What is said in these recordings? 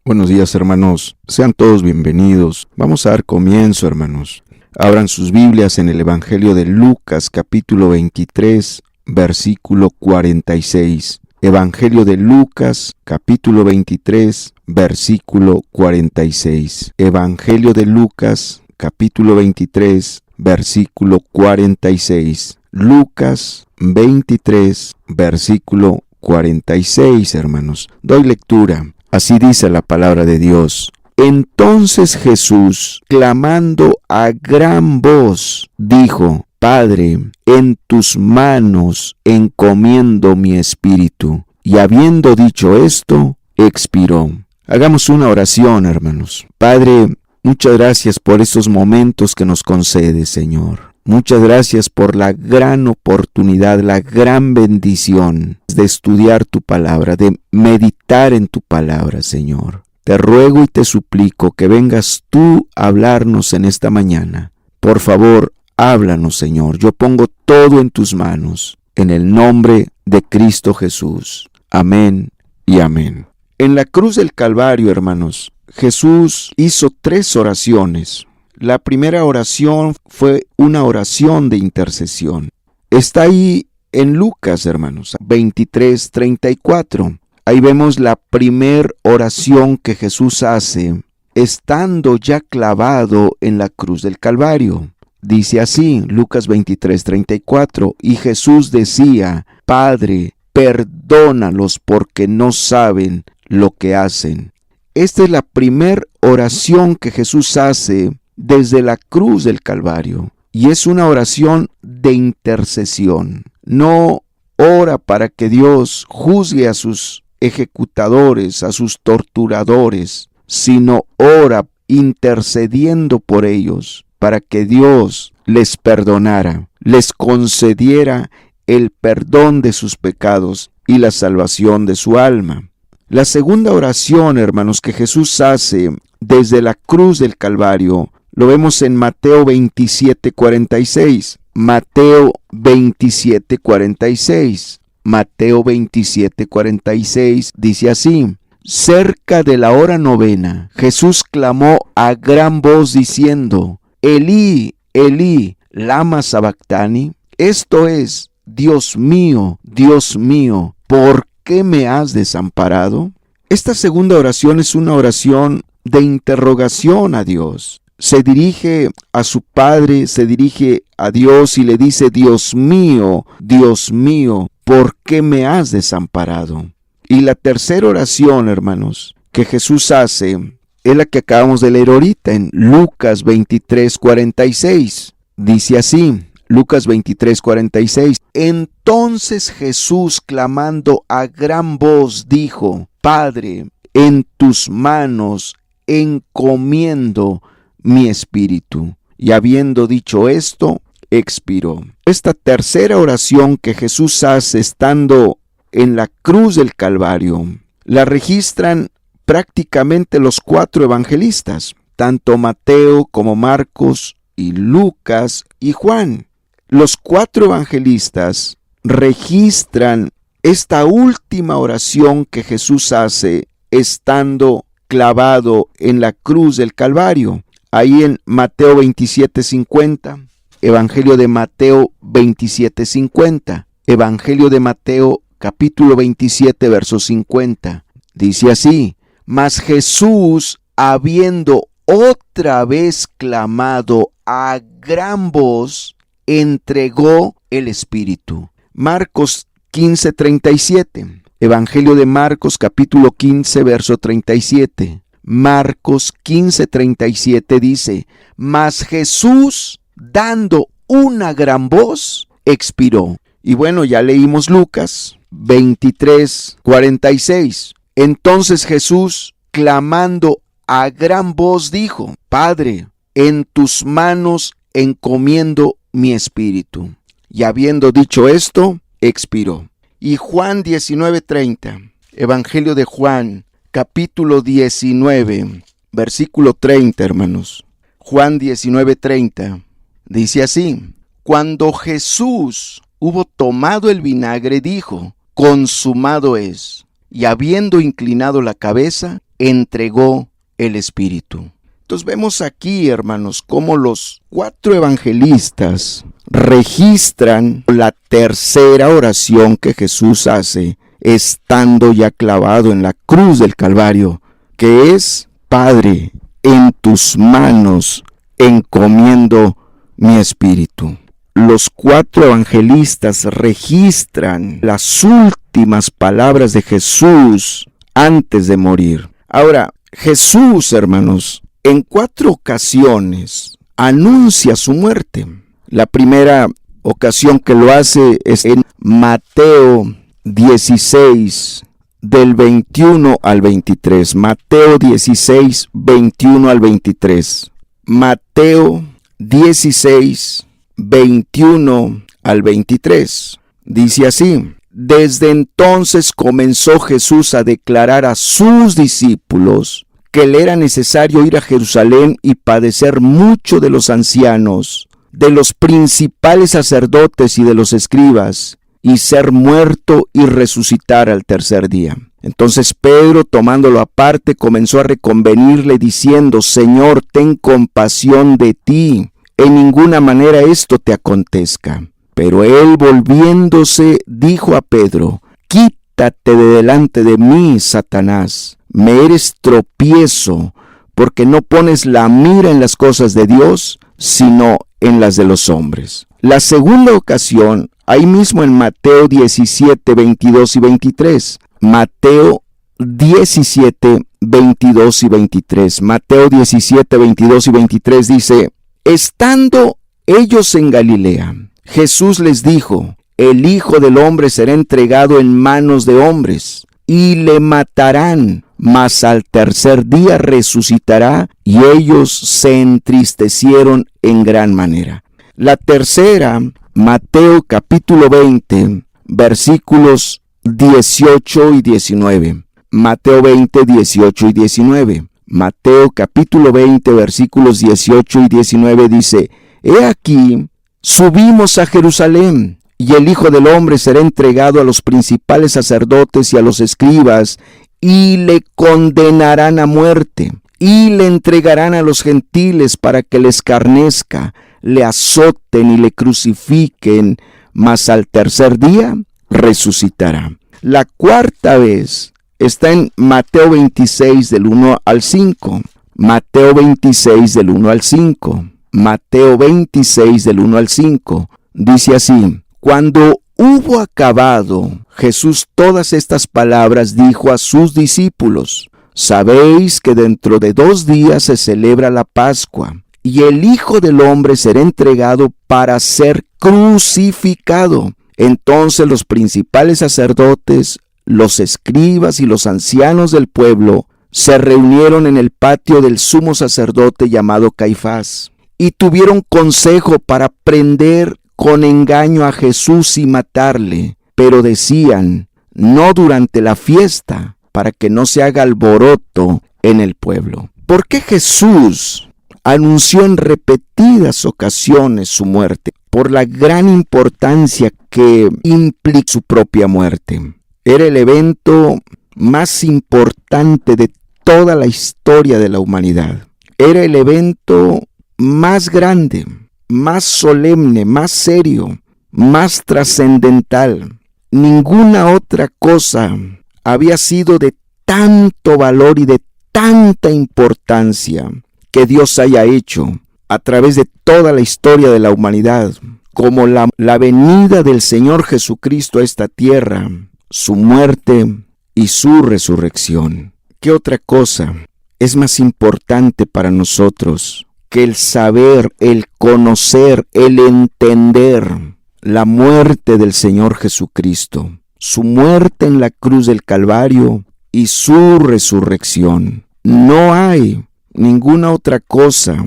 Buenos días, hermanos. Sean todos bienvenidos. Vamos a dar comienzo, hermanos. Abran sus Biblias en el Evangelio de Lucas, capítulo 23, versículo 46. Evangelio de Lucas, capítulo 23, versículo 46. Evangelio de Lucas, capítulo 23, versículo 46. Lucas 23, versículo 46, hermanos. Doy lectura. Así dice la palabra de Dios. Entonces Jesús, clamando a gran voz, dijo: Padre, en tus manos encomiendo mi espíritu. Y habiendo dicho esto, expiró. Hagamos una oración, hermanos. Padre, muchas gracias por estos momentos que nos concedes, Señor. Muchas gracias por la gran oportunidad, la gran bendición de estudiar tu palabra, de meditar en tu palabra, Señor. Te ruego y te suplico que vengas tú a hablarnos en esta mañana. Por favor, háblanos, Señor. Yo pongo todo en tus manos, en el nombre de Cristo Jesús. Amén y amén. En la cruz del Calvario, hermanos, Jesús hizo 3 oraciones. La primera oración fue una oración de intercesión. Está ahí en Lucas, hermanos, 23:34. Ahí vemos la primera oración que Jesús hace, estando ya clavado en la cruz del Calvario. Dice así, Lucas 23:34, y Jesús decía: Padre, perdónalos porque no saben lo que hacen. Esta es la primera oración que Jesús hace desde la cruz del Calvario, y es una oración de intercesión. No ora para que Dios juzgue a sus ejecutadores, a sus torturadores, sino ora intercediendo por ellos para que Dios les perdonara, les concediera el perdón de sus pecados y la salvación de su alma. La segunda oración, hermanos, que Jesús hace desde la cruz del Calvario, lo vemos en Mateo 27:46. Mateo 27:46. Mateo 27:46 dice así: cerca de la hora novena, Jesús clamó a gran voz diciendo: Elí, Elí, lama sabactani. Esto es: Dios mío, ¿por qué me has desamparado? Esta segunda oración es una oración de interrogación a Dios. Se dirige a su Padre, se dirige a Dios y le dice: Dios mío, ¿por qué me has desamparado? Y la tercera oración, hermanos, que Jesús hace es la que acabamos de leer ahorita en Lucas 23:46. Dice así, Lucas 23:46. Entonces Jesús, clamando a gran voz, dijo: Padre, en tus manos encomiendo mi espíritu. Y habiendo dicho esto, expiró. Esta tercera oración que Jesús hace estando en la cruz del Calvario, la registran prácticamente los 4 evangelistas, tanto Mateo como Marcos y Lucas y Juan. Los 4 evangelistas registran esta última oración que Jesús hace estando clavado en la cruz del Calvario. Ahí en Mateo 27:50, Evangelio de Mateo 27:50, Evangelio de Mateo capítulo 27, verso 50. Dice así: mas Jesús, habiendo otra vez clamado a gran voz, entregó el Espíritu. Marcos 15:37, Evangelio de Marcos capítulo 15, verso 37. Marcos 15:37 dice: mas Jesús, dando una gran voz, expiró. Y bueno, ya leímos Lucas 23:46. Entonces Jesús, clamando a gran voz, dijo: Padre, en tus manos encomiendo mi espíritu. Y habiendo dicho esto, expiró. Y Juan 19:30, Evangelio de Juan capítulo 19, versículo 30, hermanos. Juan 19:30 dice así: cuando Jesús hubo tomado el vinagre, dijo: consumado es. Y habiendo inclinado la cabeza, entregó el Espíritu. Entonces vemos aquí, hermanos, cómo los 4 evangelistas registran la tercera oración que Jesús hace estando ya clavado en la cruz del Calvario, que es: Padre, en tus manos encomiendo mi espíritu. Los 4 evangelistas registran las últimas palabras de Jesús antes de morir. Ahora, Jesús, hermanos, en 4 ocasiones anuncia su muerte. La primera ocasión que lo hace es en Mateo 16, del 21 al 23. Mateo 16, 21 al 23. Mateo 16, 21 al 23. Dice así: Desde entonces comenzó Jesús a declarar a sus discípulos que le era necesario ir a Jerusalén y padecer mucho de los ancianos, de los principales sacerdotes y de los escribas, y ser muerto y resucitar al tercer día. Entonces Pedro, tomándolo aparte, comenzó a reconvenirle diciendo: Señor, ten compasión de ti, en ninguna manera esto te acontezca. Pero él, volviéndose, dijo a Pedro: Quítate de delante de mí, Satanás, me eres tropiezo, porque no pones la mira en las cosas de Dios, sino en las de los hombres. La segunda ocasión, ahí mismo en Mateo 17, 22 y 23. Mateo 17, 22 y 23. Mateo 17, 22 y 23 dice: Estando ellos en Galilea, Jesús les dijo: El Hijo del Hombre será entregado en manos de hombres, y le matarán, mas al tercer día resucitará. Y ellos se entristecieron en gran manera. La tercera, Mateo capítulo 20, versículos 18 y 19. Mateo 20, 18 y 19. Mateo capítulo 20, versículos 18 y 19 dice: He aquí, subimos a Jerusalén, y el Hijo del Hombre será entregado a los principales sacerdotes y a los escribas, y le condenarán a muerte, y le entregarán a los gentiles para que le escarnezca, le azoten y le crucifiquen, mas al tercer día resucitará. La cuarta vez está en Mateo 26 del 1 al 5. Mateo 26 del 1 al 5. Mateo 26 del 1 al 5. Dice así: Cuando hubo acabado Jesús todas estas palabras, dijo a sus discípulos: Sabéis que dentro de 2 días se celebra la Pascua, y el Hijo del Hombre será entregado para ser crucificado. Entonces los principales sacerdotes, los escribas y los ancianos del pueblo se reunieron en el patio del sumo sacerdote llamado Caifás, y tuvieron consejo para prender con engaño a Jesús y matarle, pero decían: no durante la fiesta, para que no se haga alboroto en el pueblo. ¿Por qué Jesús anunció en repetidas ocasiones su muerte? Por la gran importancia que implica su propia muerte. Era el evento más importante de toda la historia de la humanidad. Era el evento más grande, más solemne, más serio, más trascendental. Ninguna otra cosa había sido de tanto valor y de tanta importancia que Dios haya hecho a través de toda la historia de la humanidad, como la venida del Señor Jesucristo a esta tierra, su muerte y su resurrección. ¿Qué otra cosa es más importante para nosotros que el saber, el conocer, el entender la muerte del Señor Jesucristo, su muerte en la cruz del Calvario y su resurrección? No hay ninguna otra cosa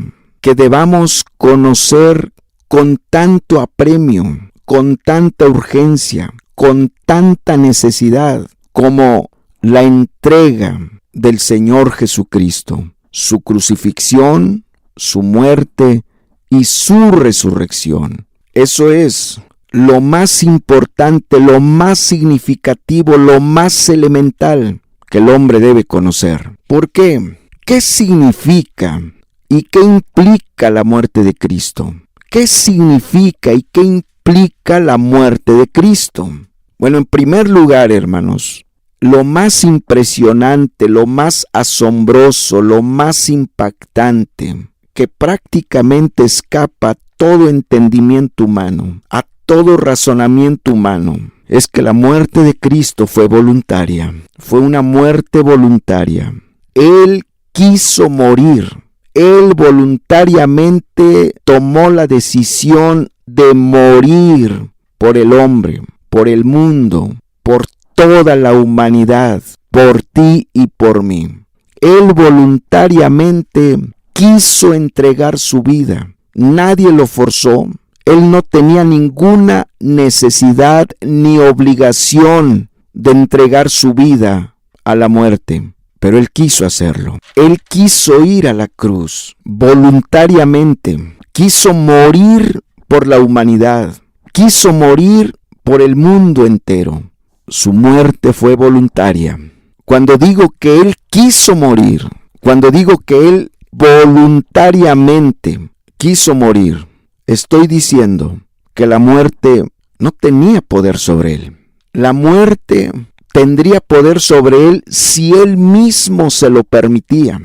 que debamos conocer con tanto apremio, con tanta urgencia, con tanta necesidad, como la entrega del Señor Jesucristo, su crucifixión, su muerte y su resurrección. Eso es lo más importante, lo más significativo, lo más elemental que el hombre debe conocer. ¿Por qué? ¿Qué significa y qué implica la muerte de Cristo? ¿Qué significa y qué implica la muerte de Cristo? Bueno, en primer lugar, hermanos, lo más impresionante, lo más asombroso, lo más impactante, que prácticamente escapa a todo entendimiento humano, a todo razonamiento humano, es que la muerte de Cristo fue voluntaria. Fue una muerte voluntaria. Él quiso morir. Él voluntariamente tomó la decisión de morir por el hombre, por el mundo, por toda la humanidad, por ti y por mí. Él voluntariamente quiso entregar su vida. Nadie lo forzó. Él no tenía ninguna necesidad ni obligación de entregar su vida a la muerte, pero Él quiso hacerlo. Él quiso ir a la cruz voluntariamente. Quiso morir por la humanidad. Quiso morir por el mundo entero. Su muerte fue voluntaria. Cuando digo que Él quiso morir, cuando digo que Él voluntariamente quiso morir, estoy diciendo que la muerte no tenía poder sobre Él. La muerte tendría poder sobre Él si Él mismo se lo permitía.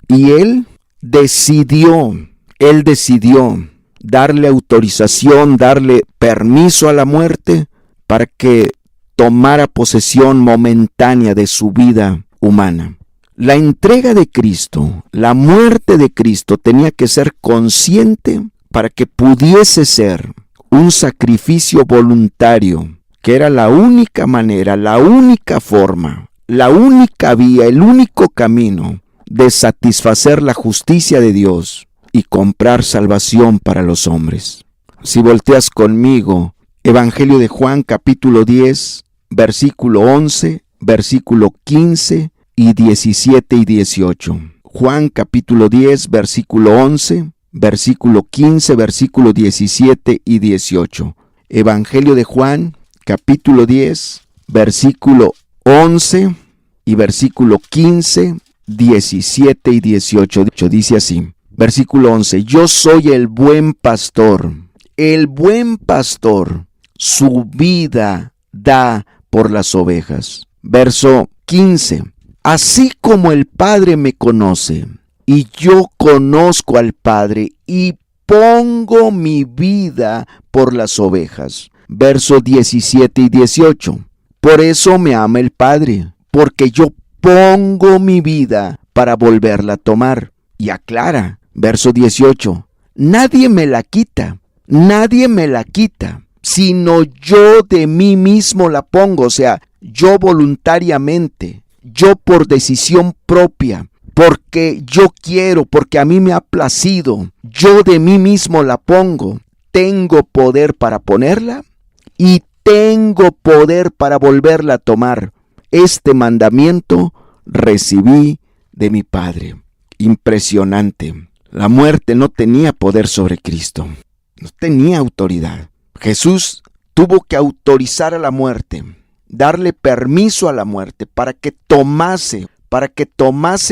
Y Él decidió darle autorización, darle permiso a la muerte para que tomara posesión momentánea de su vida humana. La entrega de Cristo, la muerte de Cristo tenía que ser consciente para que pudiese ser un sacrificio voluntario, que era la única manera, la única forma, la única vía, el único camino de satisfacer la justicia de Dios y comprar salvación para los hombres. Si volteas conmigo, Evangelio de Juan capítulo 10, versículo 11, versículo 15 y 17 y 18. Juan capítulo 10, versículo 11, versículo 15, versículo 17 y 18. Evangelio de Juan, capítulo 10, versículo 11 y versículo 15, 17 y 18. Dice así, versículo 11, yo soy el buen pastor. El buen pastor su vida da por las ovejas. Verso 15, así como el Padre me conoce, y yo conozco al Padre, y pongo mi vida por las ovejas. Versos 17 y 18. Por eso me ama el Padre, porque yo pongo mi vida para volverla a tomar. Y aclara, verso 18. Nadie me la quita, sino yo de mí mismo la pongo. O sea, yo voluntariamente, yo por decisión propia, porque yo quiero, porque a mí me ha placido, yo de mí mismo la pongo. Tengo poder para ponerla y tengo poder para volverla a tomar. Este mandamiento recibí de mi Padre. Impresionante. La muerte no tenía poder sobre Cristo. No tenía autoridad. Jesús tuvo que autorizar a la muerte, darle permiso a la muerte para que tomase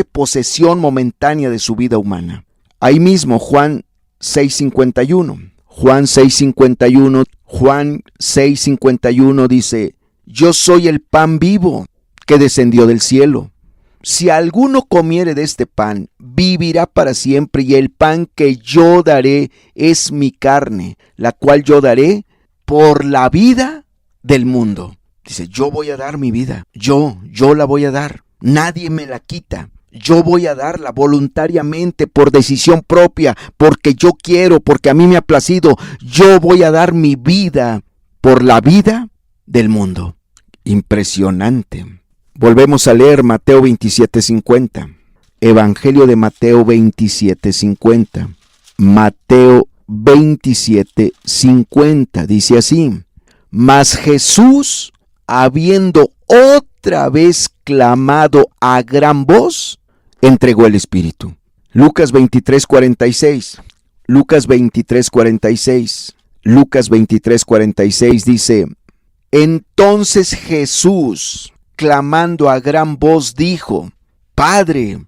posesión momentánea de su vida humana. Ahí mismo Juan 6:51. Juan 6:51 dice, yo soy el pan vivo que descendió del cielo. Si alguno comiere de este pan, vivirá para siempre, y el pan que yo daré es mi carne, la cual yo daré por la vida del mundo. Dice, yo voy a dar mi vida, yo la voy a dar, nadie me la quita. Yo voy a darla voluntariamente, por decisión propia, porque yo quiero, porque a mí me ha placido. Yo voy a dar mi vida por la vida del mundo. Impresionante. Volvemos a leer Mateo 27:50. Evangelio de Mateo 27:50. Mateo 27:50. Dice así, mas Jesús, habiendo otra vez clamado a gran voz, entregó el Espíritu. Lucas 23:46. Lucas 23:46 dice, entonces Jesús, clamando a gran voz, dijo, Padre,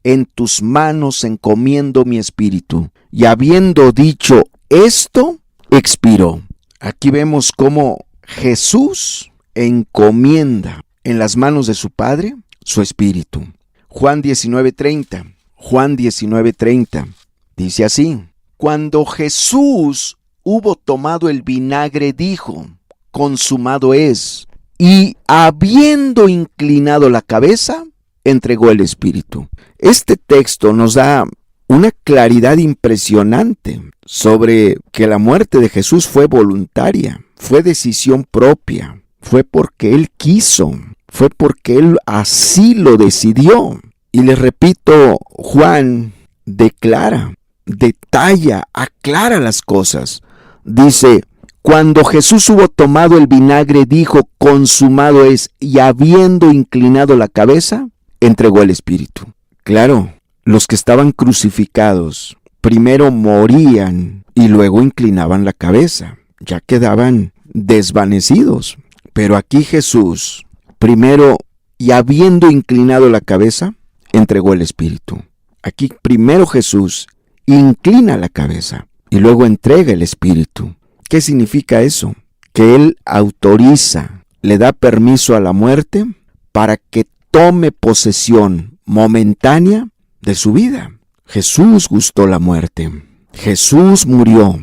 en tus manos encomiendo mi espíritu. Y habiendo dicho esto, expiró. Aquí vemos cómo Jesús encomienda en las manos de su Padre su espíritu. Juan 19:30. Juan 19:30 dice así: Cuando Jesús hubo tomado el vinagre, dijo: consumado es. Y habiendo inclinado la cabeza, entregó el espíritu. Este texto nos da una claridad impresionante sobre que la muerte de Jesús fue voluntaria, fue decisión propia, fue porque Él quiso, fue porque Él así lo decidió. Y les repito, Juan declara, detalla, aclara las cosas. Dice: cuando Jesús hubo tomado el vinagre, dijo: consumado es, y habiendo inclinado la cabeza, entregó el espíritu. Claro, los que estaban crucificados primero morían y luego inclinaban la cabeza, ya quedaban desvanecidos. Pero aquí Jesús, primero y habiendo inclinado la cabeza, entregó el espíritu. Aquí primero Jesús inclina la cabeza y luego entrega el espíritu. ¿Qué significa eso? Que Él autoriza, le da permiso a la muerte para que tome posesión momentánea de su vida. Jesús gustó la muerte. Jesús murió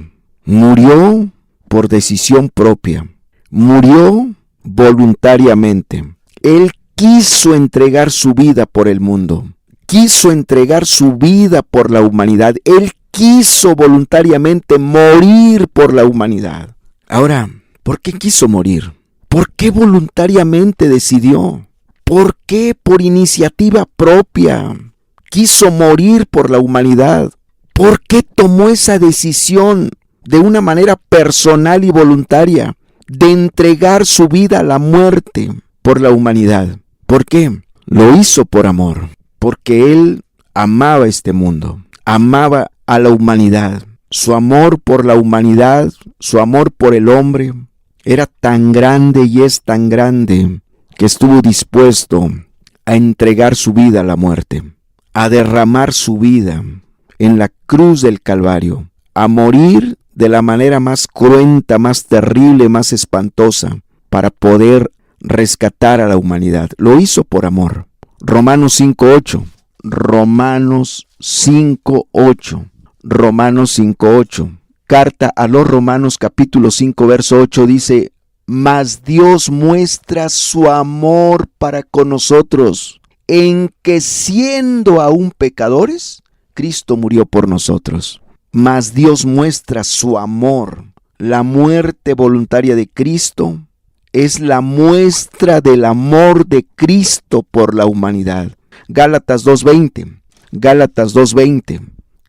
por decisión propia. Murió voluntariamente. Él quiso entregar su vida por el mundo. Quiso entregar su vida por la humanidad. Él quiso voluntariamente morir por la humanidad. Ahora, ¿por qué quiso morir? ¿Por qué voluntariamente decidió? ¿Por qué por iniciativa propia quiso morir por la humanidad? ¿Por qué tomó esa decisión de una manera personal y voluntaria de entregar su vida a la muerte por la humanidad? ¿Por qué? Lo hizo por amor, porque Él amaba este mundo, amaba a la humanidad. Su amor por la humanidad, su amor por el hombre, era tan grande y es tan grande que estuvo dispuesto a entregar su vida a la muerte, a derramar su vida en la cruz del Calvario, a morir de la manera más cruenta, más terrible, más espantosa, para poder rescatar a la humanidad. Lo hizo por amor. Romanos 5:8. Romanos 5:8. Romanos 5:8. Carta a los Romanos capítulo 5 verso 8 dice: mas Dios muestra su amor para con nosotros, en que siendo aún pecadores, Cristo murió por nosotros. Mas Dios muestra su amor. La muerte voluntaria de Cristo es la muestra del amor de Cristo por la humanidad. Gálatas 2:20. Gálatas 2:20.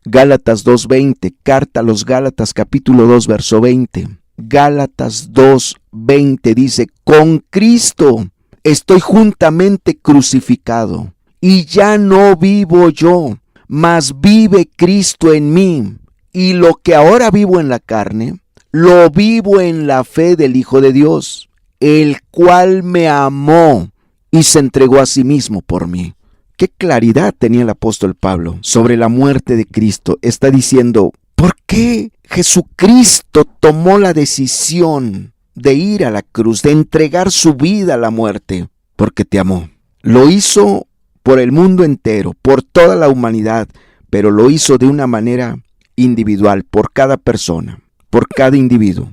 Gálatas 2:20. Carta a los Gálatas capítulo 2 verso 20. Gálatas 2:20 dice: con Cristo estoy juntamente crucificado, y ya no vivo yo, mas vive Cristo en mí. Y lo que ahora vivo en la carne, lo vivo en la fe del Hijo de Dios, el cual me amó y se entregó a sí mismo por mí. Qué claridad tenía el apóstol Pablo sobre la muerte de Cristo. Está diciendo: ¿por qué Jesucristo tomó la decisión de ir a la cruz, de entregar su vida a la muerte? Porque te amó. Lo hizo por el mundo entero, por toda la humanidad, pero lo hizo de una manera individual, por cada persona, por cada individuo.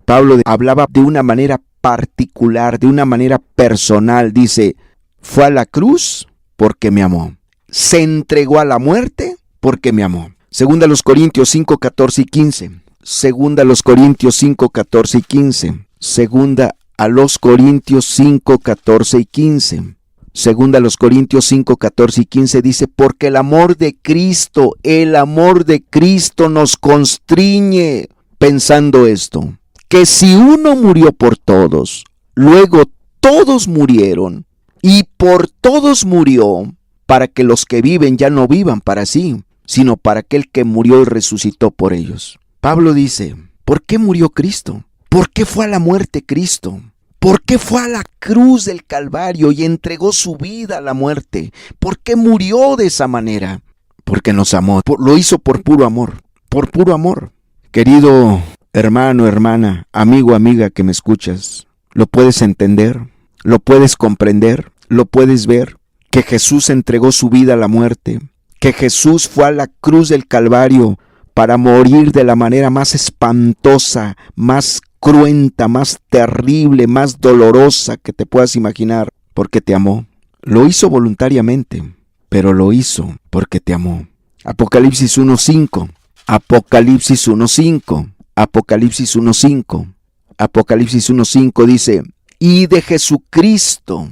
Pablo hablaba de una manera particular, de una manera personal. Dice: fue a la cruz porque me amó. Se entregó a la muerte porque me amó. Segunda a los Corintios 5, 14 y 15. Segunda a los Corintios 5, 14 y 15. Segunda a los Corintios 5, 14 y 15. Segunda a los Corintios 5, 14 y 15 dice: porque el amor de Cristo nos constriñe, pensando esto, que si uno murió por todos, luego todos murieron, y por todos murió, para que los que viven ya no vivan para sí, sino para aquel que murió y resucitó por ellos. Pablo dice: ¿por qué murió Cristo? ¿Por qué fue a la muerte Cristo? ¿Por qué fue a la cruz del Calvario y entregó su vida a la muerte? ¿Por qué murió de esa manera? Porque nos amó. Lo hizo por puro amor. Por puro amor. Querido hermano, hermana, amigo, amiga que me escuchas, ¿lo puedes entender? ¿Lo puedes comprender? ¿Lo puedes ver? Que Jesús entregó su vida a la muerte. Que Jesús fue a la cruz del Calvario para morir de la manera más espantosa, más cruenta, más terrible, más dolorosa que te puedas imaginar, porque te amó. Lo hizo voluntariamente, pero lo hizo porque te amó. Apocalipsis 1:5, Apocalipsis 1:5, Apocalipsis 1:5, Apocalipsis 1:5 dice: y de Jesucristo,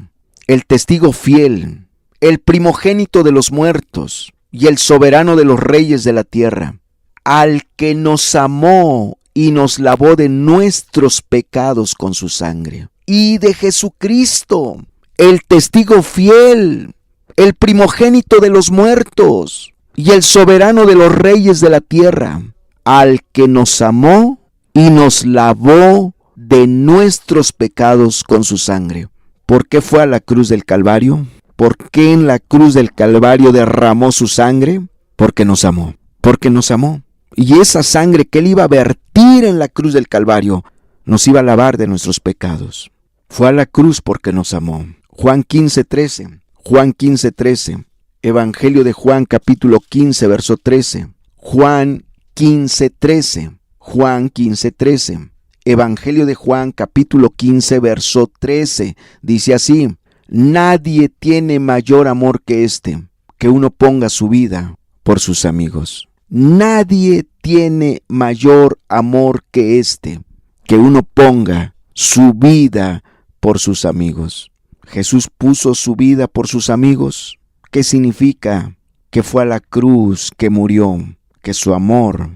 el testigo fiel, el primogénito de los muertos y el soberano de los reyes de la tierra, al que nos amó y nos lavó de nuestros pecados con su sangre. Y de Jesucristo, el testigo fiel, el primogénito de los muertos y el soberano de los reyes de la tierra, al que nos amó y nos lavó de nuestros pecados con su sangre. ¿Por qué fue a la cruz del Calvario? ¿Por qué en la cruz del Calvario derramó su sangre? Porque nos amó. Porque nos amó. Y esa sangre que Él iba a vertir en la cruz del Calvario nos iba a lavar de nuestros pecados. Fue a la cruz porque nos amó. Juan 15:13. Juan 15:13. Evangelio de Juan capítulo 15 verso 13. Juan 15:13. Juan 15:13. Evangelio de Juan capítulo 15 verso 13. Dice así: nadie tiene mayor amor que este, que uno ponga su vida por sus amigos. Nadie tiene mayor amor que este, que uno ponga su vida por sus amigos. Jesús puso su vida por sus amigos. ¿Qué significa? Que fue a la cruz, que murió, que su amor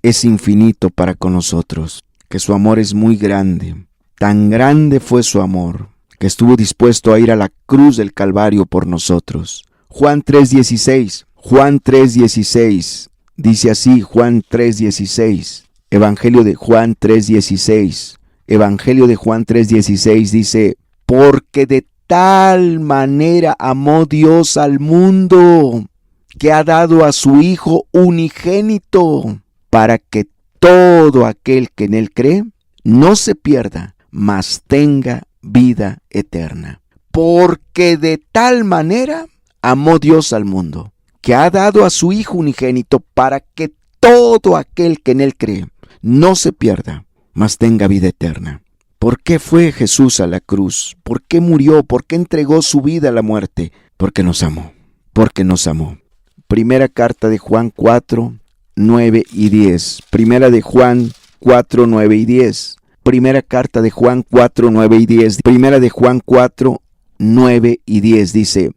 es infinito para con nosotros, que su amor es muy grande. Tan grande fue su amor, que estuvo dispuesto a ir a la cruz del Calvario por nosotros. Juan 3:16. Juan 3:16. Dice así, Juan 3:16, Evangelio de Juan 3:16, Evangelio de Juan 3:16 dice: porque de tal manera amó Dios al mundo, que ha dado a su Hijo unigénito, para que todo aquel que en Él cree no se pierda, mas tenga vida eterna. Porque de tal manera amó Dios al mundo, que ha dado a su Hijo unigénito, para que todo aquel que en Él cree no se pierda, mas tenga vida eterna. ¿Por qué fue Jesús a la cruz? ¿Por qué murió? ¿Por qué entregó su vida a la muerte? Porque nos amó, porque nos amó. Primera carta de Juan 4, 9 y 10. Primera de Juan 4, 9 y 10. Primera carta de Juan 4, 9 y 10. Primera de Juan 4, 9 y 10 dice: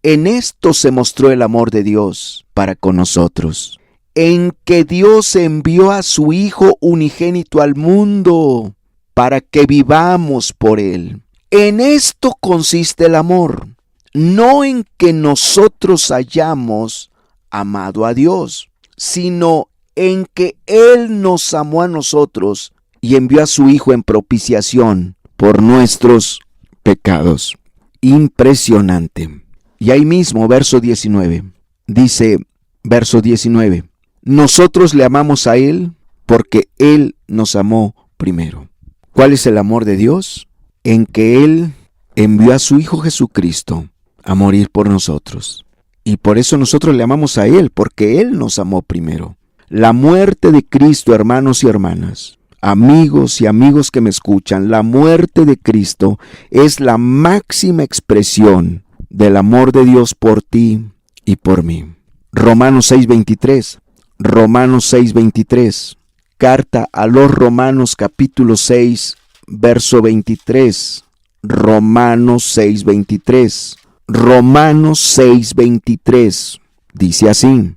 en esto se mostró el amor de Dios para con nosotros, en que Dios envió a su Hijo unigénito al mundo, para que vivamos por Él. En esto consiste el amor, no en que nosotros hayamos amado a Dios, sino en que Él nos amó a nosotros y envió a su Hijo en propiciación por nuestros pecados. Impresionante. Y ahí mismo, verso 19, dice, verso 19, nosotros le amamos a Él porque Él nos amó primero. ¿Cuál es el amor de Dios? En que Él envió a su Hijo Jesucristo a morir por nosotros. Y por eso nosotros le amamos a Él, porque Él nos amó primero. La muerte de Cristo, hermanos y hermanas, amigos y amigos que me escuchan, la muerte de Cristo es la máxima expresión del amor de Dios por ti y por mí. Romanos 6:23. Romanos 6:23. Carta a los Romanos capítulo 6, verso 23. Romanos 6:23. Romanos 6:23. Dice así: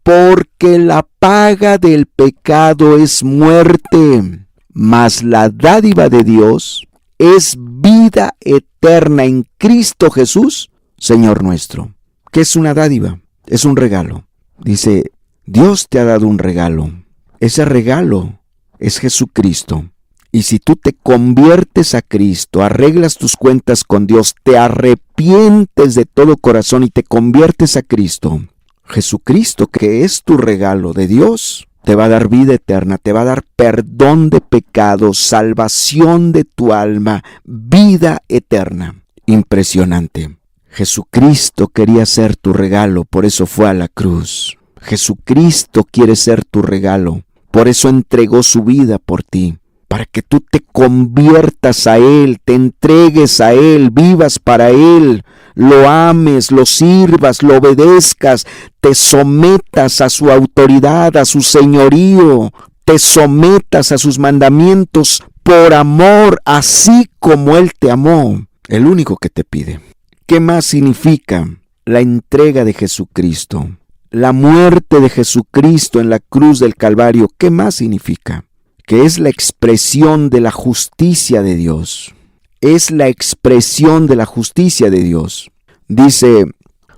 porque la paga del pecado es muerte, mas la dádiva de Dios es vida eterna en Cristo Jesús, Señor nuestro. ¿Qué es una dádiva? Es un regalo. Dice, Dios te ha dado un regalo. Ese regalo es Jesucristo. Y si tú te conviertes a Cristo, arreglas tus cuentas con Dios, te arrepientes de todo corazón y te conviertes a Cristo, Jesucristo, que es tu regalo de Dios, te va a dar vida eterna, te va a dar perdón de pecados, salvación de tu alma, vida eterna. Impresionante. Jesucristo quería ser tu regalo, por eso fue a la cruz. Jesucristo quiere ser tu regalo, por eso entregó su vida por ti, para que tú te conviertas a Él, te entregues a Él, vivas para Él, lo ames, lo sirvas, lo obedezcas, te sometas a su autoridad, a su señorío, te sometas a sus mandamientos por amor, así como Él te amó. El único que te pide. ¿Qué más significa la entrega de Jesucristo? La muerte de Jesucristo en la cruz del Calvario, ¿qué más significa? Que es la expresión de la justicia de Dios. Es la expresión de la justicia de Dios. Dice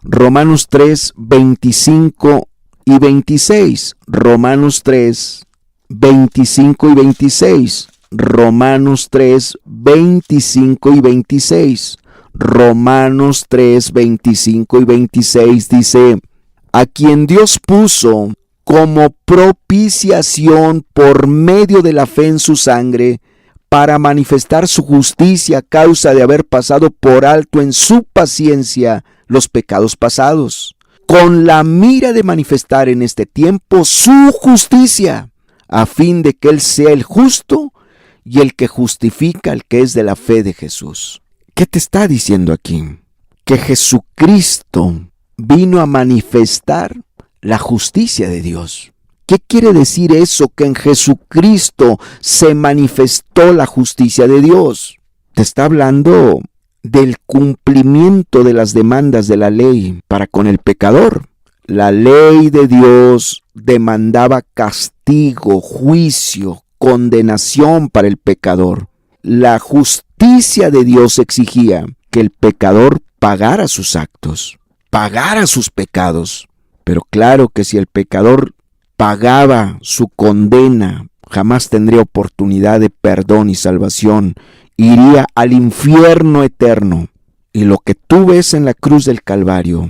Romanos 3, 25 y 26. Romanos 3, 25 y 26. Romanos 3, 25 y 26. Romanos 3, 25 y 26 dice: a quien Dios puso como propiciación por medio de la fe en su sangre, para manifestar su justicia a causa de haber pasado por alto en su paciencia los pecados pasados, con la mira de manifestar en este tiempo su justicia, a fin de que Él sea el justo y el que justifica al que es de la fe de Jesús. ¿Qué te está diciendo aquí? Que Jesucristo vino a manifestar la justicia de Dios. ¿Qué quiere decir eso? Que en Jesucristo se manifestó la justicia de Dios. Te está hablando del cumplimiento de las demandas de la ley para con el pecador. La ley de Dios demandaba castigo, juicio, condenación para el pecador. La justicia de Dios exigía que el pecador pagara sus actos, pagara sus pecados. Pero claro que si el pecador pagaba su condena, jamás tendría oportunidad de perdón y salvación. Iría al infierno eterno. Y lo que tú ves en la cruz del Calvario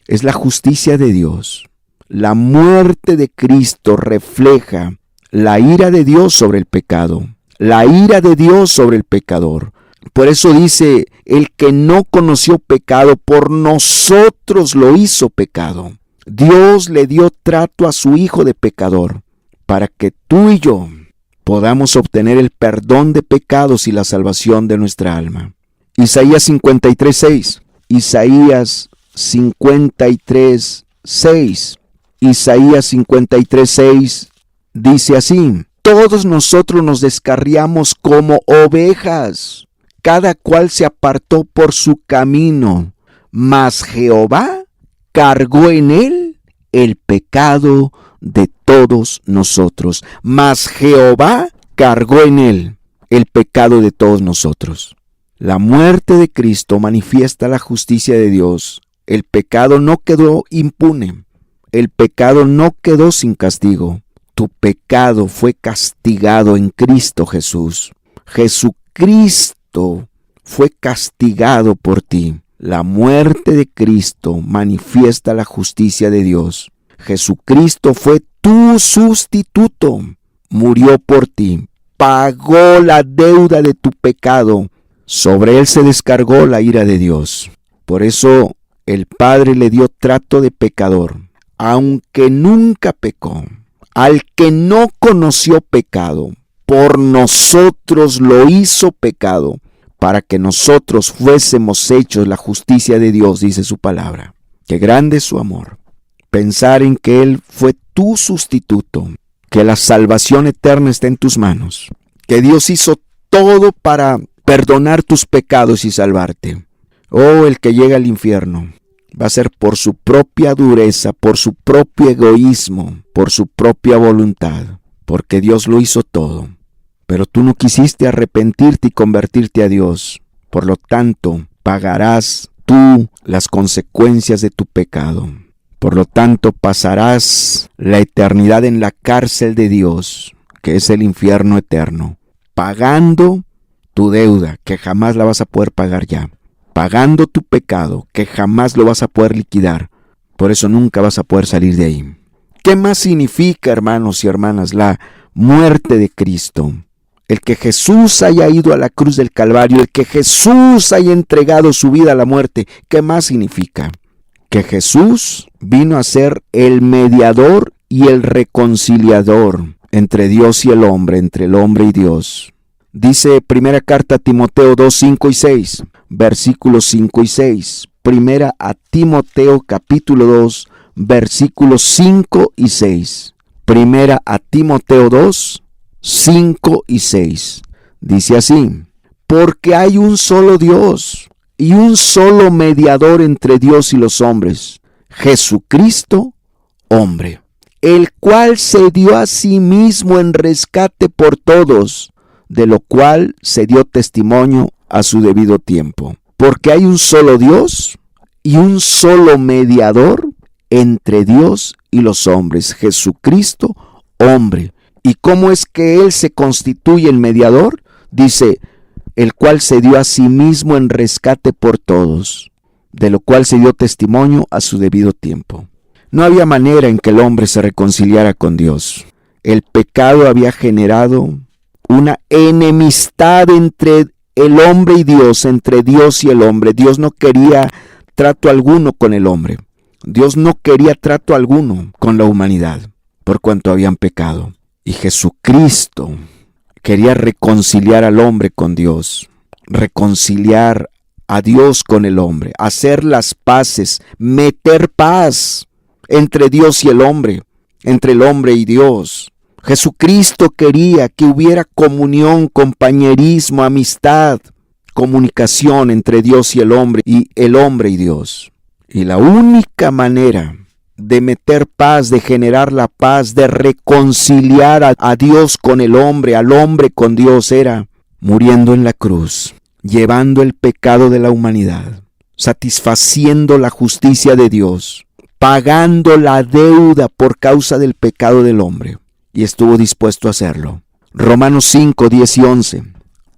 es la justicia de Dios. La muerte de Cristo refleja la ira de Dios sobre el pecado, la ira de Dios sobre el pecador. Por eso dice, el que no conoció pecado, por nosotros lo hizo pecado. Dios le dio trato a su Hijo de pecador, para que tú y yo podamos obtener el perdón de pecados y la salvación de nuestra alma. Isaías 53:6. Isaías 53:6. Isaías 53:6 dice así: todos nosotros nos descarriamos como ovejas, cada cual se apartó por su camino, mas Jehová cargó en él el pecado de todos nosotros. Mas Jehová cargó en él el pecado de todos nosotros. La muerte de Cristo manifiesta la justicia de Dios. El pecado no quedó impune. El pecado no quedó sin castigo. Tu pecado fue castigado en Cristo Jesús. Jesucristo fue castigado por ti. La muerte de Cristo manifiesta la justicia de Dios. Jesucristo fue tu sustituto. Murió por ti. Pagó la deuda de tu pecado. Sobre él se descargó la ira de Dios. Por eso el Padre le dio trato de pecador, aunque nunca pecó. Al que no conoció pecado, por nosotros lo hizo pecado, para que nosotros fuésemos hechos la justicia de Dios, dice su palabra. Qué grande es su amor. Pensar en que Él fue tu sustituto, que la salvación eterna está en tus manos, que Dios hizo todo para perdonar tus pecados y salvarte. Oh, el que llega al infierno va a ser por su propia dureza, por su propio egoísmo, por su propia voluntad, porque Dios lo hizo todo. Pero tú no quisiste arrepentirte y convertirte a Dios. Por lo tanto, pagarás tú las consecuencias de tu pecado. Por lo tanto, pasarás la eternidad en la cárcel de Dios, que es el infierno eterno. pagando tu deuda, que jamás la vas a poder pagar ya, pagando tu pecado, que jamás lo vas a poder liquidar. Por eso nunca vas a poder salir de ahí. ¿Qué más significa, hermanos y hermanas, la muerte de Cristo? El que Jesús haya ido a la cruz del Calvario, el que Jesús haya entregado su vida a la muerte, ¿qué más significa? Que Jesús vino a ser el mediador y el reconciliador entre Dios y el hombre, entre el hombre y Dios. Dice primera carta a Timoteo 2, 5 y 6, versículos 5 y 6. Primera a Timoteo capítulo 2, versículos 5 y 6. Primera a Timoteo 2, 5 y 6. Dice así: porque hay un solo Dios y un solo mediador entre Dios y los hombres, Jesucristo, hombre, el cual se dio a sí mismo en rescate por todos, de lo cual se dio testimonio a su debido tiempo. Porque hay un solo Dios y un solo mediador entre Dios y los hombres, Jesucristo, hombre. ¿Y cómo es que Él se constituye el mediador? Dice, el cual se dio a sí mismo en rescate por todos, de lo cual se dio testimonio a su debido tiempo. No había manera en que el hombre se reconciliara con Dios. El pecado había generado una enemistad entre el hombre y Dios, entre Dios y el hombre. Dios no quería trato alguno con el hombre. Dios no quería trato alguno con la humanidad, por cuanto habían pecado. Y Jesucristo quería reconciliar al hombre con Dios, reconciliar a Dios con el hombre, hacer las paces, meter paz entre Dios y el hombre, entre el hombre y Dios. Jesucristo quería que hubiera comunión, compañerismo, amistad, comunicación entre Dios y el hombre y Dios. Y la única manera de meter paz, de generar la paz, de reconciliar a Dios con el hombre, al hombre con Dios, era muriendo en la cruz, llevando el pecado de la humanidad, satisfaciendo la justicia de Dios, pagando la deuda por causa del pecado del hombre. Y estuvo dispuesto a hacerlo. Romanos 5, 10 y 11.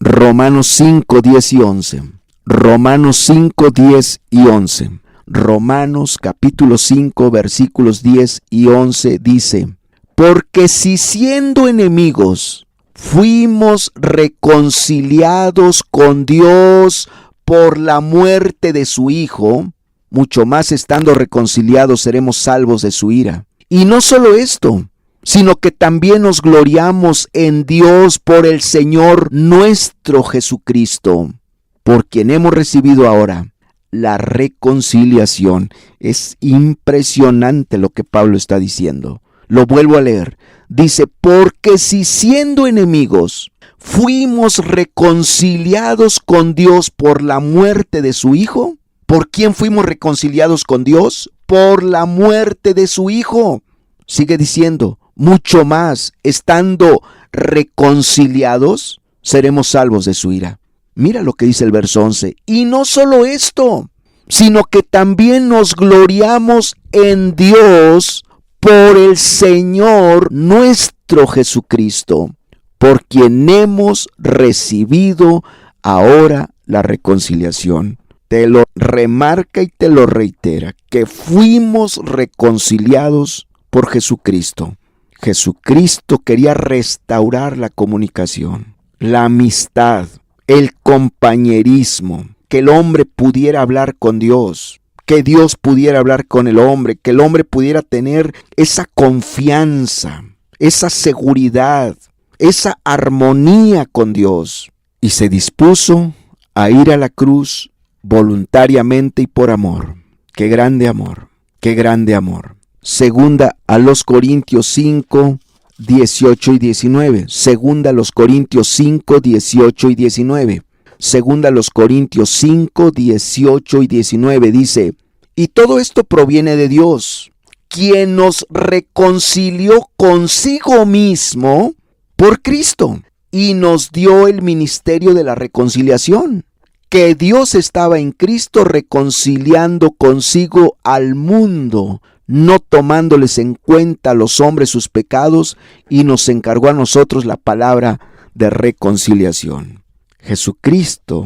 Romanos 5, 10 y 11. Romanos 5, 10 y 11. Romanos capítulo 5, versículos 10 y 11 dice: porque si siendo enemigos fuimos reconciliados con Dios por la muerte de su Hijo, mucho más estando reconciliados seremos salvos de su ira. Y no solo esto, sino que también nos gloriamos en Dios por el Señor nuestro Jesucristo, por quien hemos recibido ahora la reconciliación. Es impresionante lo que Pablo está diciendo. Lo vuelvo a leer. Dice, porque si siendo enemigos fuimos reconciliados con Dios por la muerte de su Hijo. ¿Por quién fuimos reconciliados con Dios? Por la muerte de su Hijo. Sigue diciendo, mucho más, estando reconciliados, seremos salvos de su ira. Mira lo que dice el verso 11. Y no solo esto, sino que también nos gloriamos en Dios por el Señor nuestro Jesucristo, por quien hemos recibido ahora la reconciliación. Te lo remarca y te lo reitera, que fuimos reconciliados por Jesucristo. Jesucristo quería restaurar la comunicación, la amistad, el compañerismo, que el hombre pudiera hablar con Dios, que Dios pudiera hablar con el hombre, que el hombre pudiera tener esa confianza, esa seguridad, esa armonía con Dios. Y se dispuso a ir a la cruz voluntariamente y por amor. ¡Qué grande amor! ¡Qué grande amor! Segunda a los Corintios 5, 18 y 19. Segunda a los Corintios 5, 18 y 19. Segunda a los Corintios 5, 18 y 19 dice: y todo esto proviene de Dios, quien nos reconcilió consigo mismo por Cristo y nos dio el ministerio de la reconciliación. Que Dios estaba en Cristo reconciliando consigo al mundo, no tomándoles en cuenta a los hombres sus pecados, y nos encargó a nosotros la palabra de reconciliación. Jesucristo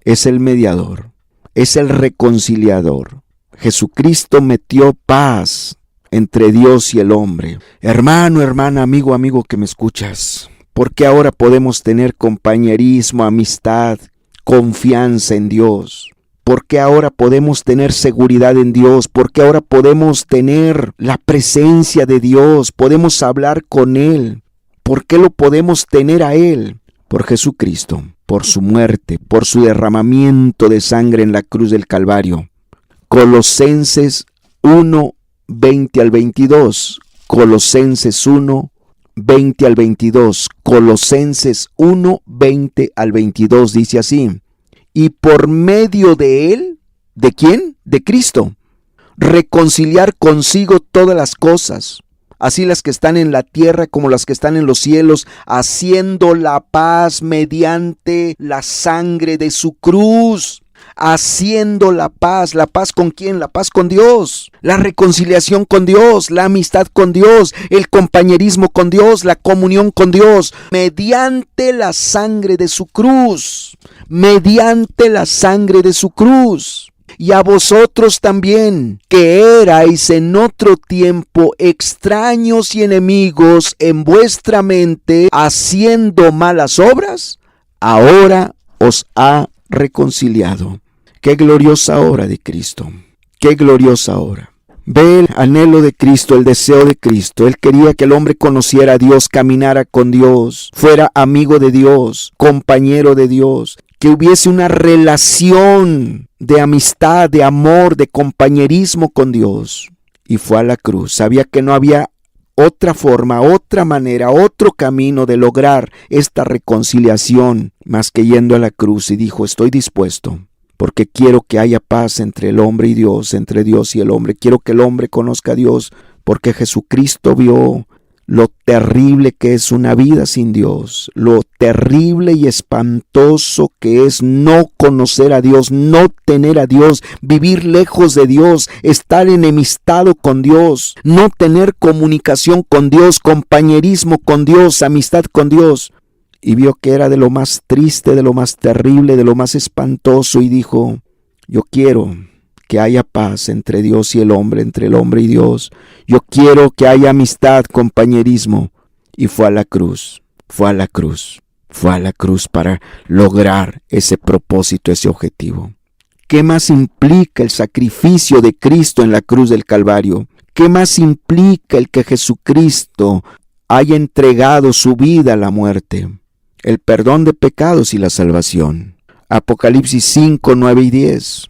es el mediador, es el reconciliador. Jesucristo metió paz entre Dios y el hombre. Hermano, hermana, amigo que me escuchas, ¿por qué ahora podemos tener compañerismo, amistad, confianza en Dios? ¿Por qué ahora podemos tener seguridad en Dios? ¿Por qué ahora podemos tener la presencia de Dios? Podemos hablar con Él. ¿Por qué lo podemos tener a Él? Por Jesucristo, por su muerte, por su derramamiento de sangre en la cruz del Calvario. Colosenses 1, 20 al 22. Colosenses 1, 20 al 22. Colosenses 1, 20 al 22 dice así. Y por medio de Él, ¿de quién? De Cristo. Reconciliar consigo todas las cosas, así las que están en la tierra como las que están en los cielos, haciendo la paz mediante la sangre de su cruz. Haciendo la paz ¿con quién? La paz con Dios, la reconciliación con Dios, la amistad con Dios, el compañerismo con Dios, la comunión con Dios, mediante la sangre de su cruz, mediante la sangre de su cruz. Y a vosotros también, que erais en otro tiempo extraños y enemigos en vuestra mente, haciendo malas obras, ahora os ha reconciliado. Qué gloriosa obra de Cristo, qué gloriosa obra. Ve el anhelo de Cristo, el deseo de Cristo. Él quería que el hombre conociera a Dios, caminara con Dios, fuera amigo de Dios, compañero de Dios, que hubiese una relación de amistad, de amor, de compañerismo con Dios. Y fue a la cruz. Sabía que no había otra forma, otra manera, otro camino de lograr esta reconciliación más que yendo a la cruz, y dijo: estoy dispuesto, porque quiero que haya paz entre el hombre y Dios, entre Dios y el hombre. Quiero que el hombre conozca a Dios, porque Jesucristo vio lo terrible que es una vida sin Dios, lo terrible y espantoso que es no conocer a Dios, no tener a Dios, vivir lejos de Dios, estar enemistado con Dios, no tener comunicación con Dios, compañerismo con Dios, amistad con Dios. Y vio que era de lo más triste, de lo más terrible, de lo más espantoso, y dijo: yo quiero que haya paz entre Dios y el hombre, entre el hombre y Dios. Yo quiero que haya amistad, compañerismo. Y fue a la cruz, fue a la cruz, fue a la cruz para lograr ese propósito, ese objetivo. ¿Qué más implica el sacrificio de Cristo en la cruz del Calvario? ¿Qué más implica el que Jesucristo haya entregado su vida a la muerte? El perdón de pecados y la salvación. Apocalipsis 5, 9 y 10.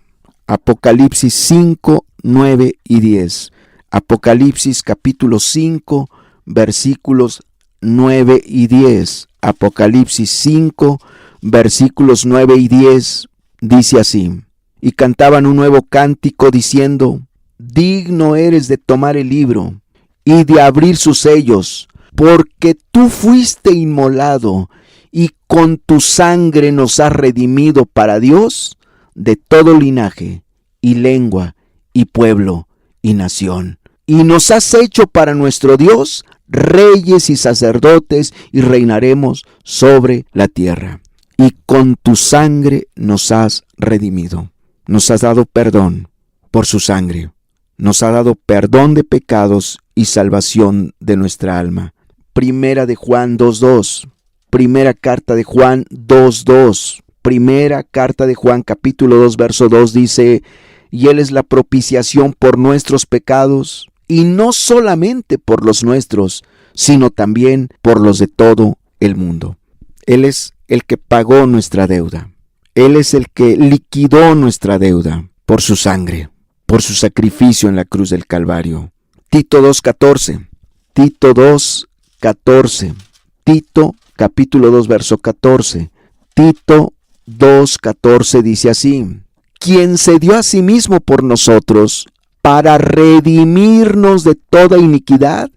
Apocalipsis 5, 9 y 10. Apocalipsis capítulo 5, versículos 9 y 10. Apocalipsis 5, versículos 9 y 10, dice así: y cantaban un nuevo cántico diciendo: digno eres de tomar el libro y de abrir sus sellos, porque tú fuiste inmolado y con tu sangre nos has redimido para Dios de todo linaje y lengua y pueblo y nación. Y nos has hecho para nuestro Dios reyes y sacerdotes, y reinaremos sobre la tierra. Y con tu sangre nos has redimido. Nos has dado perdón por su sangre. Nos ha dado perdón de pecados y salvación de nuestra alma. Primera de Juan 2:2. Primera carta de Juan 2:2. Primera carta de Juan capítulo 2 verso 2 dice: y Él es la propiciación por nuestros pecados, y no solamente por los nuestros, sino también por los de todo el mundo. Él es el que pagó nuestra deuda. Él es el que liquidó nuestra deuda por su sangre, por su sacrificio en la cruz del Calvario. Tito 2:14. Tito 2:14. Tito capítulo 2 verso 14. Tito 2:14 dice así: quien se dio a sí mismo por nosotros para redimirnos de toda iniquidad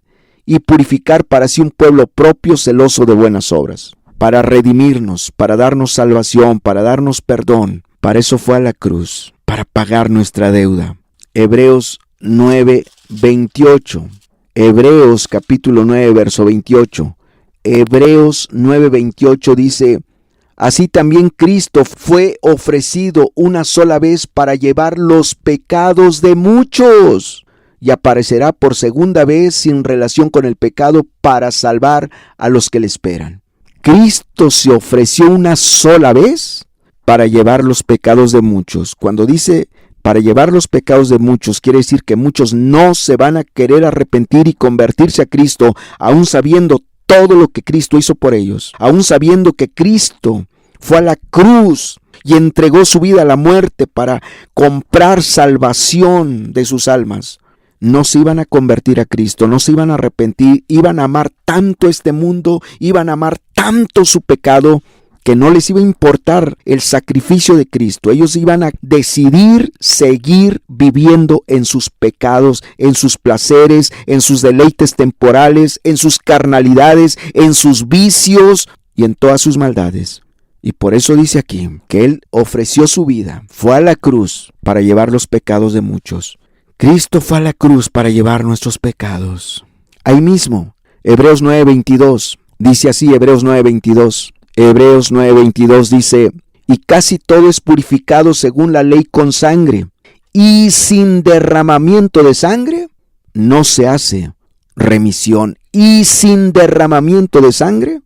y purificar para sí un pueblo propio celoso de buenas obras. Para redimirnos, para darnos salvación, para darnos perdón. Para eso fue a la cruz, para pagar nuestra deuda. Hebreos 9:28. Hebreos capítulo 9 verso 28. Hebreos 9:28 dice: así también Cristo fue ofrecido una sola vez para llevar los pecados de muchos, y aparecerá por segunda vez sin relación con el pecado para salvar a los que le esperan. Cristo se ofreció una sola vez para llevar los pecados de muchos. Cuando dice para llevar los pecados de muchos, quiere decir que muchos no se van a querer arrepentir y convertirse a Cristo, aún sabiendo todo lo que Cristo hizo por ellos, aún sabiendo que Cristo fue a la cruz y entregó su vida a la muerte para comprar salvación de sus almas. No se iban a convertir a Cristo, no se iban a arrepentir, iban a amar tanto este mundo, iban a amar tanto su pecado, que no les iba a importar el sacrificio de Cristo. Ellos iban a decidir seguir viviendo en sus pecados, en sus placeres, en sus deleites temporales, en sus carnalidades, en sus vicios y en todas sus maldades. Y por eso dice aquí que Él ofreció su vida, fue a la cruz para llevar los pecados de muchos. Cristo fue a la cruz para llevar nuestros pecados. Ahí mismo, Hebreos 9:22, dice así, Hebreos 9:22 dice: y casi todo es purificado según la ley con sangre, y sin derramamiento de sangre no se hace remisión. Y sin derramamiento de sangre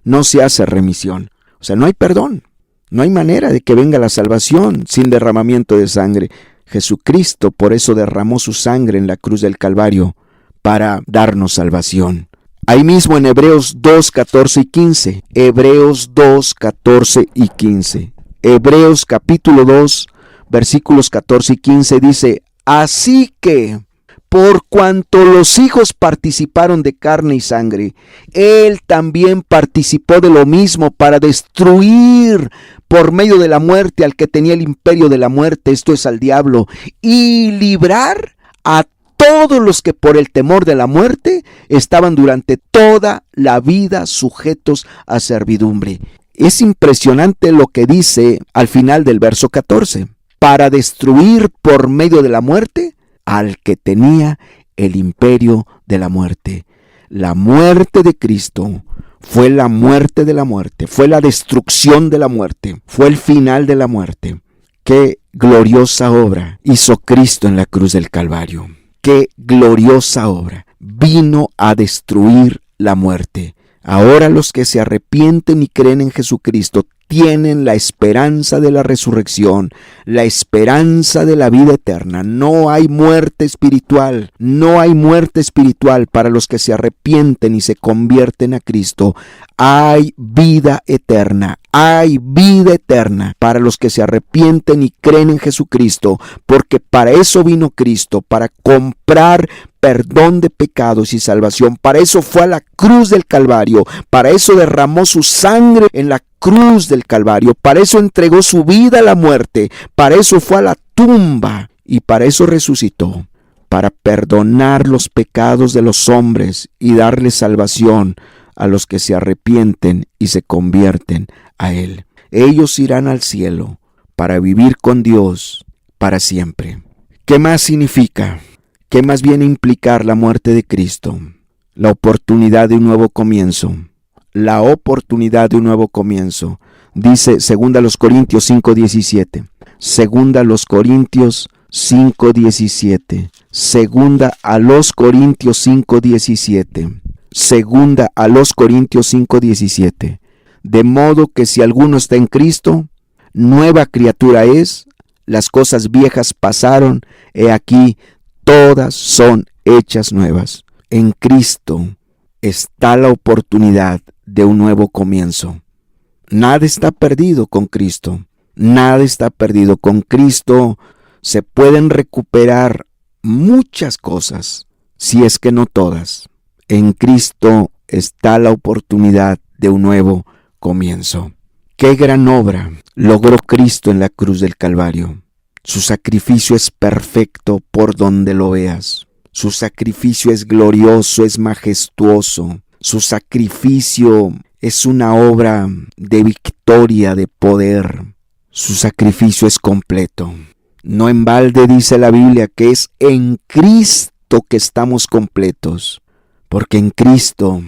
no se hace remisión. O sea, no hay perdón, no hay manera de que venga la salvación sin derramamiento de sangre. Jesucristo por eso derramó su sangre en la cruz del Calvario, para darnos salvación. Ahí mismo en Hebreos 2:14 y 15. Hebreos 2:14 y 15. Hebreos capítulo 2, versículos 14 y 15 dice: así que, por cuanto los hijos participaron de carne y sangre, Él también participó de lo mismo para destruir por medio de la muerte al que tenía el imperio de la muerte, esto es al diablo, y librar a todos los que por el temor de la muerte estaban durante toda la vida sujetos a servidumbre. Es impresionante lo que dice al final del verso 14. Para destruir por medio de la muerte al que tenía el imperio de la muerte. La muerte de Cristo fue la muerte de la muerte, fue la destrucción de la muerte, fue el final de la muerte. Qué gloriosa obra hizo Cristo en la cruz del Calvario. Qué gloriosa obra. Vino a destruir la muerte. Ahora los que se arrepienten y creen en Jesucristo tienen la esperanza de la resurrección, la esperanza de la vida eterna. No hay muerte espiritual, no hay muerte espiritual para los que se arrepienten y se convierten a Cristo. Hay vida eterna, hay vida eterna para los que se arrepienten y creen en Jesucristo, porque para eso vino Cristo, para comprar perdón de pecados y salvación. Para eso fue a la cruz del Calvario, para eso derramó su sangre en la cruz del Calvario, para eso entregó su vida a la muerte, para eso fue a la tumba y para eso resucitó, para perdonar los pecados de los hombres y darle salvación a los que se arrepienten y se convierten a Él. Ellos irán al cielo para vivir con Dios para siempre. ¿Qué más significa? ¿Qué más viene a implicar la muerte de Cristo? La oportunidad de un nuevo comienzo. La oportunidad de un nuevo comienzo. Dice 2 Corintios 5:17. 2 Corintios 5:17. 2 Corintios 5:17. 2 Corintios 5:17. De modo que si alguno está en Cristo, nueva criatura es, las cosas viejas pasaron, he aquí, todas son hechas nuevas. En Cristo está la oportunidad de un nuevo comienzo. Nada está perdido con Cristo. Nada está perdido. Con Cristo se pueden recuperar muchas cosas, si es que no todas. En Cristo está la oportunidad de un nuevo comienzo. ¡Qué gran obra logró Cristo en la cruz del Calvario! Su sacrificio es perfecto por donde lo veas. Su sacrificio es glorioso, es majestuoso. Su sacrificio es una obra de victoria, de poder. Su sacrificio es completo. No en balde dice la Biblia que es en Cristo que estamos completos, porque en Cristo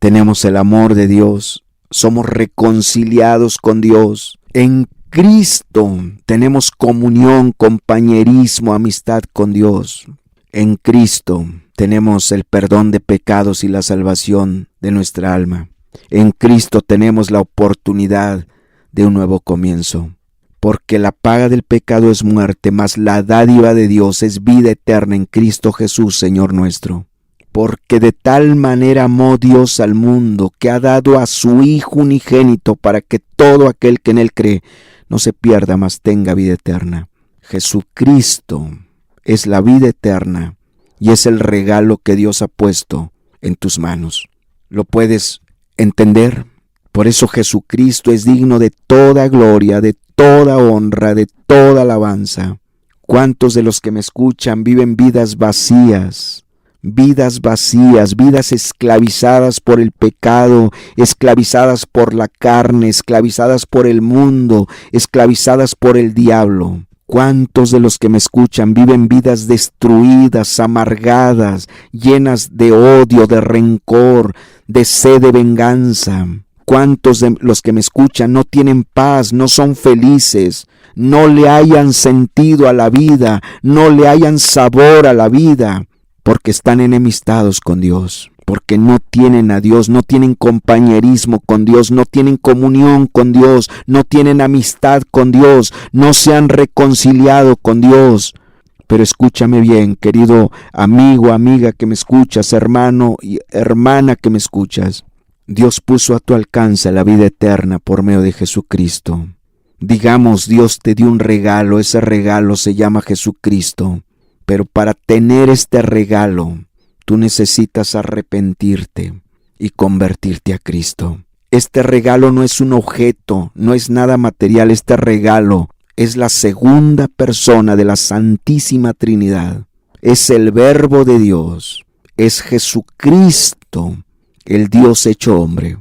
tenemos el amor de Dios, somos reconciliados con Dios. En Cristo tenemos comunión, compañerismo, amistad con Dios. En Cristo tenemos el perdón de pecados y la salvación de nuestra alma. En Cristo tenemos la oportunidad de un nuevo comienzo. Porque la paga del pecado es muerte, mas la dádiva de Dios es vida eterna en Cristo Jesús, Señor nuestro. Porque de tal manera amó Dios al mundo, que ha dado a su Hijo unigénito, para que todo aquel que en Él cree no se pierda, mas tenga vida eterna. Jesucristo es la vida eterna y es el regalo que Dios ha puesto en tus manos. ¿Lo puedes entender? Por eso Jesucristo es digno de toda gloria, de toda honra, de toda alabanza. ¿Cuántos de los que me escuchan viven vidas vacías, vidas esclavizadas por el pecado, esclavizadas por la carne, esclavizadas por el mundo, esclavizadas por el diablo? ¿Cuántos de los que me escuchan viven vidas destruidas, amargadas, llenas de odio, de rencor, de sed de venganza? ¿Cuántos de los que me escuchan no tienen paz, no son felices, no le hayan sentido a la vida, no le hayan sabor a la vida? Porque están enemistados con Dios, porque no tienen a Dios, no tienen compañerismo con Dios, no tienen comunión con Dios, no tienen amistad con Dios, no se han reconciliado con Dios. Pero escúchame bien, querido amigo, amiga que me escuchas, hermano y hermana que me escuchas. Dios puso a tu alcance la vida eterna por medio de Jesucristo. Digamos, Dios te dio un regalo, ese regalo se llama Jesucristo. Pero para tener este regalo, tú necesitas arrepentirte y convertirte a Cristo. Este regalo no es un objeto, no es nada material. Este regalo es la segunda persona de la Santísima Trinidad. Es el Verbo de Dios, es Jesucristo, el Dios hecho hombre.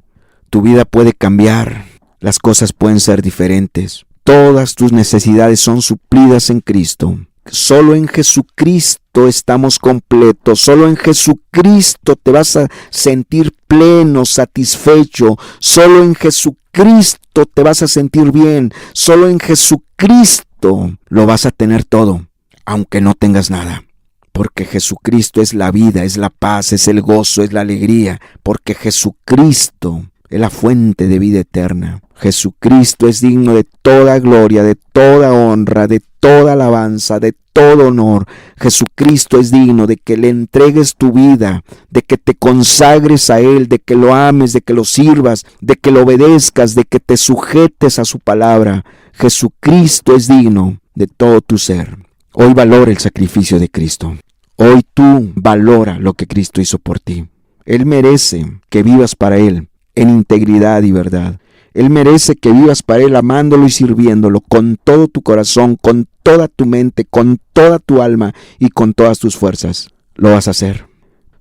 Tu vida puede cambiar, las cosas pueden ser diferentes. Todas tus necesidades son suplidas en Cristo. Solo en Jesucristo estamos completos. Solo en Jesucristo te vas a sentir pleno, satisfecho. Solo en Jesucristo te vas a sentir bien. Solo en Jesucristo lo vas a tener todo, aunque no tengas nada. Porque Jesucristo es la vida, es la paz, es el gozo, es la alegría. Porque Jesucristo es la fuente de vida eterna. Jesucristo es digno de toda gloria, de toda honra, de toda alabanza, de todo honor. Jesucristo es digno de que le entregues tu vida, de que te consagres a Él, de que lo ames, de que lo sirvas, de que lo obedezcas, de que te sujetes a su palabra. Jesucristo es digno de todo tu ser. Hoy valora el sacrificio de Cristo. Hoy tú valora lo que Cristo hizo por ti. Él merece que vivas para Él en integridad y verdad. Él merece que vivas para Él amándolo y sirviéndolo con todo tu corazón, con toda tu mente, con toda tu alma y con todas tus fuerzas. Lo vas a hacer.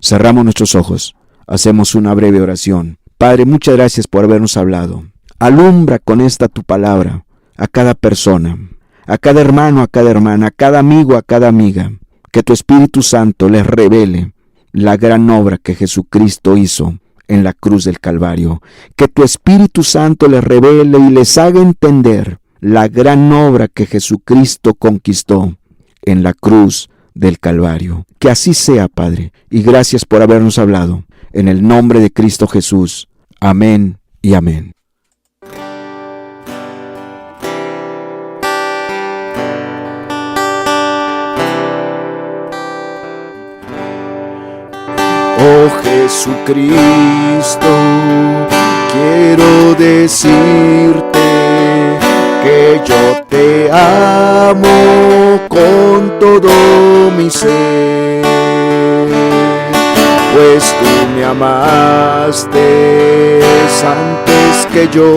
Cerramos nuestros ojos. Hacemos una breve oración. Padre, muchas gracias por habernos hablado. Alumbra con esta tu palabra a cada persona, a cada hermano, a cada hermana, a cada amigo, a cada amiga. Que tu Espíritu Santo les revele la gran obra que Jesucristo hizo en la cruz del Calvario. Que tu Espíritu Santo les revele y les haga entender la gran obra que Jesucristo conquistó en la cruz del Calvario. Que así sea, Padre, y gracias por habernos hablado. En el nombre de Cristo Jesús. Amén y amén. Oh Jesucristo, quiero decirte que yo te amo con todo mi ser, pues tú me amaste antes que yo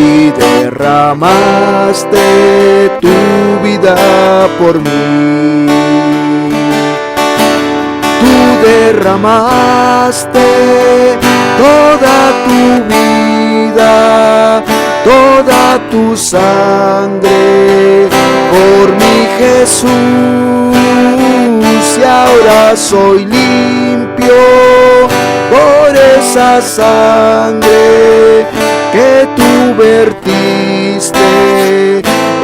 y derramaste tu vida por mí. Derramaste toda tu vida, toda tu sangre por mi Jesús, y ahora soy limpio por esa sangre que tú vertiste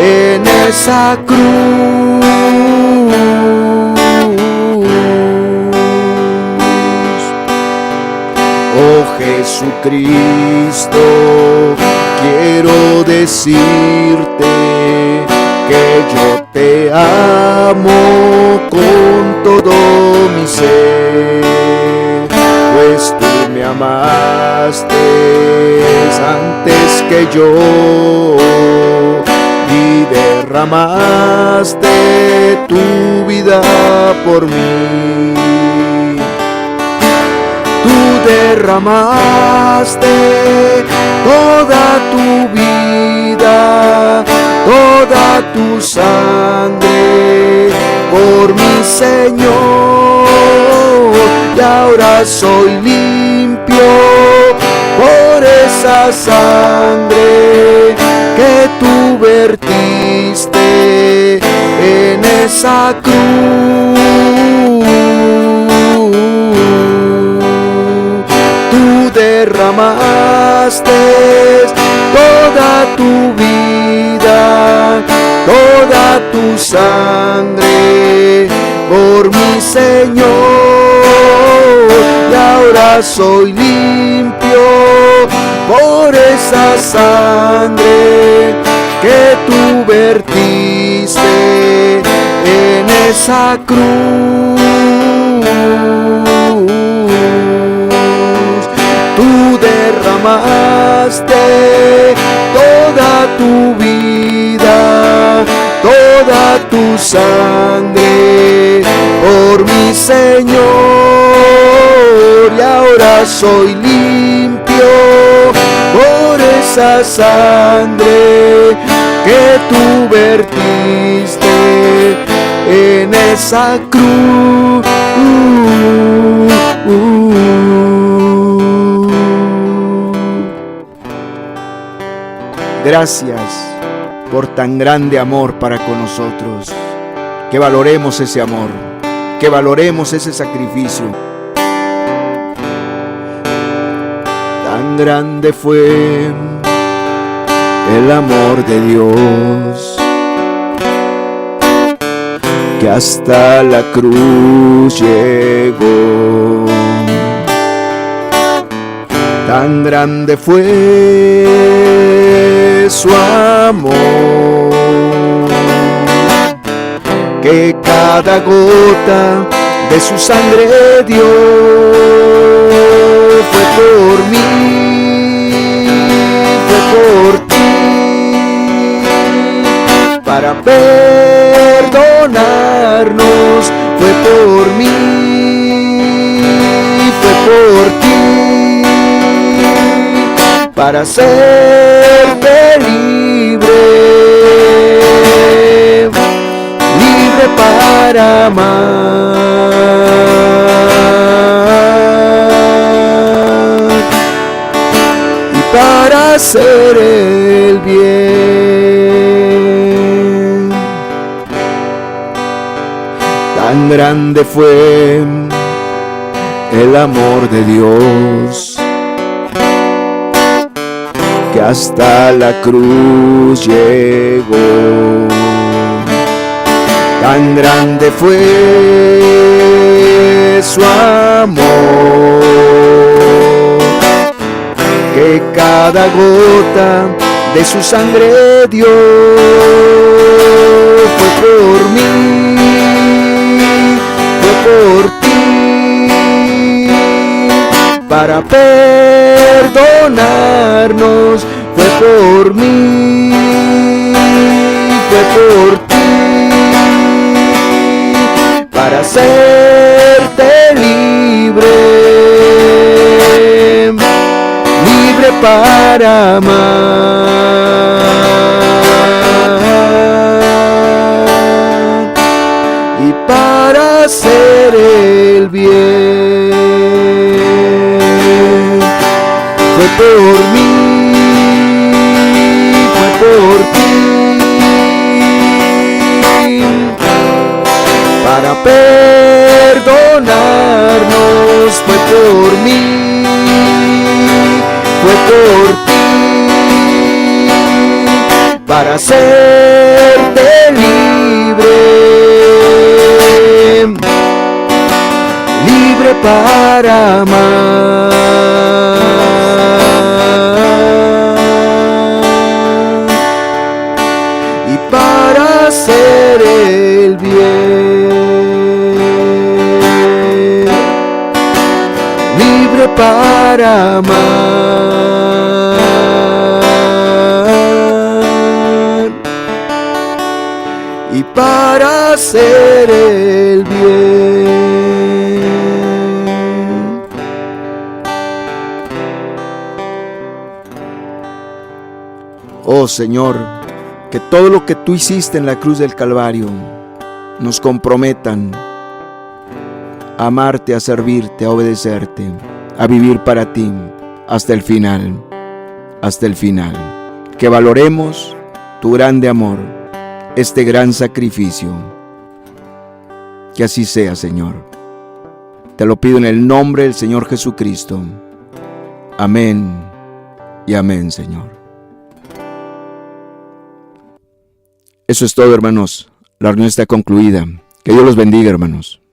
en esa cruz. Oh Jesucristo, quiero decirte que yo te amo con todo mi ser, pues tú me amaste antes que yo y derramaste tu vida por mí. Tú derramaste toda tu vida, toda tu sangre por mi Señor, y ahora soy limpio por esa sangre que tú vertiste en esa cruz. Tú derramaste toda tu vida, toda tu sangre por mi Señor, y ahora soy limpio por esa sangre que tú vertiste en esa cruz. Tú derramaste toda tu vida, toda tu sangre por mi Señor, y ahora soy limpio por esa sangre que tú vertiste en esa cruz. Gracias por tan grande amor para con nosotros. Que valoremos ese amor, que valoremos ese sacrificio. Tan grande fue el amor de Dios, que hasta la cruz llegó. Tan grande fue su amor, que cada gota de su sangre dio. Fue por mí, fue por ti, para perdonarnos. Fue por mí, fue por ti, para hacerte libre, libre para amar y para hacer el bien. Tan grande fue el amor de Dios, que hasta la cruz llegó. Tan grande fue su amor, que cada gota de su sangre dio. Fue por mí, fue por ti, para perdonarnos. Fue por mí, fue por ti, para hacerte libre, libre para amar y para hacer el bien. Fue por mí, fue por ti, para perdonarnos. fue por mí, fue por ti, para hacerte libre, libre para amar y para hacer el bien, libre para amar y para hacer el bien. Oh Señor, que todo lo que tú hiciste en la cruz del Calvario nos comprometan a amarte, a servirte, a obedecerte, a vivir para ti hasta el final, hasta el final. Que valoremos tu grande amor, este gran sacrificio. Que así sea, Señor. Te lo pido en el nombre del Señor Jesucristo. Amén y amén, Señor. Eso es todo, hermanos. La reunión está concluida. Que Dios los bendiga, hermanos.